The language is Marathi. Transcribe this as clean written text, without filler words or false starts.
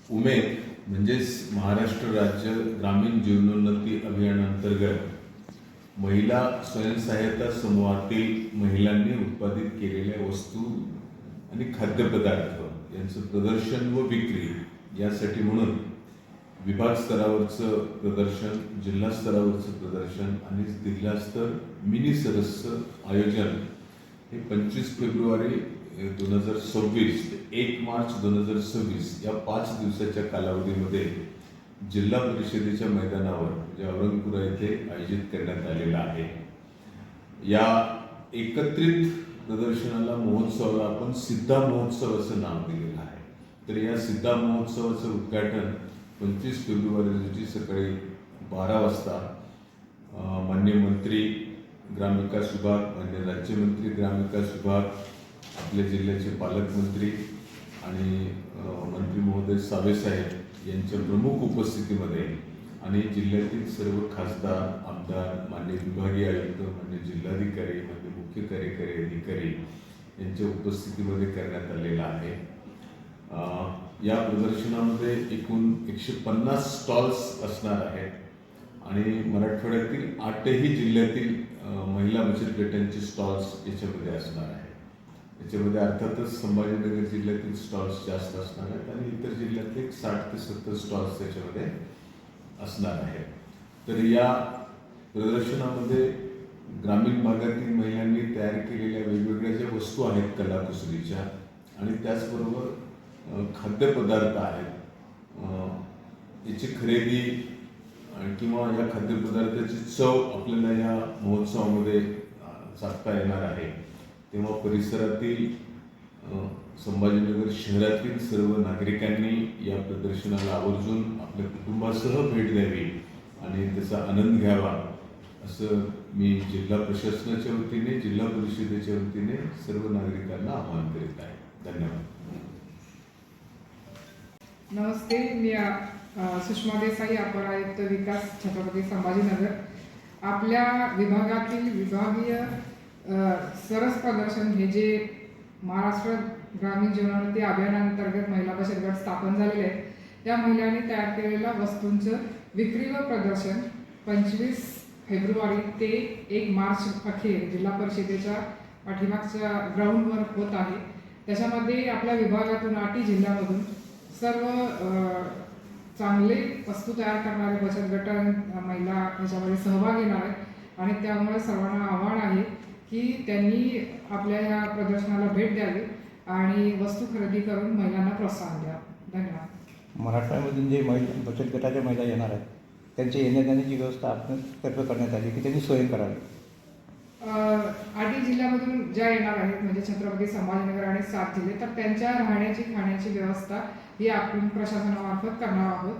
उमेद म्हणजेच महाराष्ट्र राज्य ग्रामीण जीवनोन्नती अभियानांतर्गत महिला स्वयंसहायता समूहातील महिलांनी उत्पादित केलेल्या वस्तू आणि खाद्यपदार्थ यांचं प्रदर्शन व विक्री यासाठी म्हणून विभाग स्तरावरचं प्रदर्शन, जिल्हा स्तरावरचं प्रदर्शन आणि जिल्हा स्तर मिनी सरसचं आयोजन हे 25 फेब्रुवारी 2026 ते 1 मार्च 2026 या 5 दिवसाच्या कालावधीमध्ये जिल्हा परिषदेच्या मैदानावर म्हणजे औरंगपुरा येथे आयोजित करण्यात आलेला आहे। या एकत्रित प्रदर्शनाला महोत्सवाला आपण सिद्धा महोत्सव असं नाव दिलेलं आहे। तर या सिद्धा महोत्सवाचं उद्घाटन 25 फेब्रुवारी रोजी सकाळी 12 वाजता माननीय मंत्री ग्रामविकास विभाग, माननीय राज्यमंत्री ग्रामविकास विभाग, आपल्या जिल्ह्याचे पालकमंत्री आणि मंत्री महोदय सावे साहेब यांच्या प्रमुख उपस्थितीमध्ये आणि जिल्ह्यातील सर्व खासदार, आमदार, माननीय विभागीय आयुक्त, माननीय जिल्हाधिकारी, माननीय मुख्य कार्यकारी अधिकारी यांच्या उपस्थितीमध्ये करण्यात आलेला आहे। या प्रदर्शनामध्ये एकूण 150 स्टॉल्स असणार आहेत आणि मराठवाड्यातील 8ही जिल्ह्यातील महिला बचत गटांचे स्टॉल्स याच्यामध्ये असणार आहेत। याच्यामध्ये अर्थातच संभाजीनगर जिल्ह्यातील स्टॉल्स जास्त असणार आहेत आणि इतर जिल्ह्यातले 60 ते 70 स्टॉल्स त्याच्यामध्ये असणार आहेत। तर या प्रदर्शनामध्ये ग्रामीण भागातील महिलांनी तयार केलेल्या वेगवेगळ्या ज्या वस्तू आहेत कलाकुसरीच्या आणि त्याचबरोबर खाद्यपदार्थ आहेत याची खरेदी किंवा या खाद्यपदार्थाची चव आपल्याला या महोत्सवामध्ये चाखता येणार आहे। तेव्हा परिसरातील संभाजीनगर शहरातील सर्व नागरिकांनी या प्रदर्शनाला आवर्जून आपल्या कुटुंबासह भेट द्यावी आणि त्याचा आनंद घ्यावा असं मी जिल्हा प्रशासनाच्या वतीने, जिल्हा परिषदेच्या वतीने सर्व नागरिकांना आवाहन करीत आहे। धन्यवाद। नमस्ते, मी सुषमा देसाई, अपर आयुक्त विकास, छत्रपती संभाजीनगर। आपल्या विभागातील विभागीय सरस प्रदर्शन हे जे महाराष्ट्र ग्रामीण जीवनोन्नती अभियानांतर्गत महिला बचत गट स्थापन झालेले आहेत त्या महिलांनी तयार केलेल्या वस्तूंचं विक्री व प्रदर्शन 25 फेब्रुवारी ते 1 मार्च अखेर जिल्हा परिषदेच्या पाठीमागच्या ग्राउंडवर होत आहे। त्याच्यामध्ये आपल्या विभागातून 8 जिल्ह्यामधून सर्व चांगले वस्तू तयार करणारे बचत गट महिला ह्याच्यामध्ये सहभाग घेणार आहेत आणि त्यामुळे सर्वांना आव्हान आहे की त्यांनी आपल्या या प्रदर्शनाला भेट द्यावी आणि वस्तू खरेदी करून महिलांना प्रोत्साहन द्यावं। धन्यवाद। मराठवाड्यामधून जे महिला बचत गटाच्या महिला येणार आहेत त्यांची येण्या जाण्याची व्यवस्था आपल्यातर्फे करण्यात आली की त्यांनी सोय करावी। 8 जिल्ह्यामधून ज्या येणार आहेत म्हणजे छत्रपती संभाजीनगर आणि 7 जिल्हे, तर त्यांच्या राहण्याची खाण्याची व्यवस्था ही आपण प्रशासनामार्फत करणार आहोत।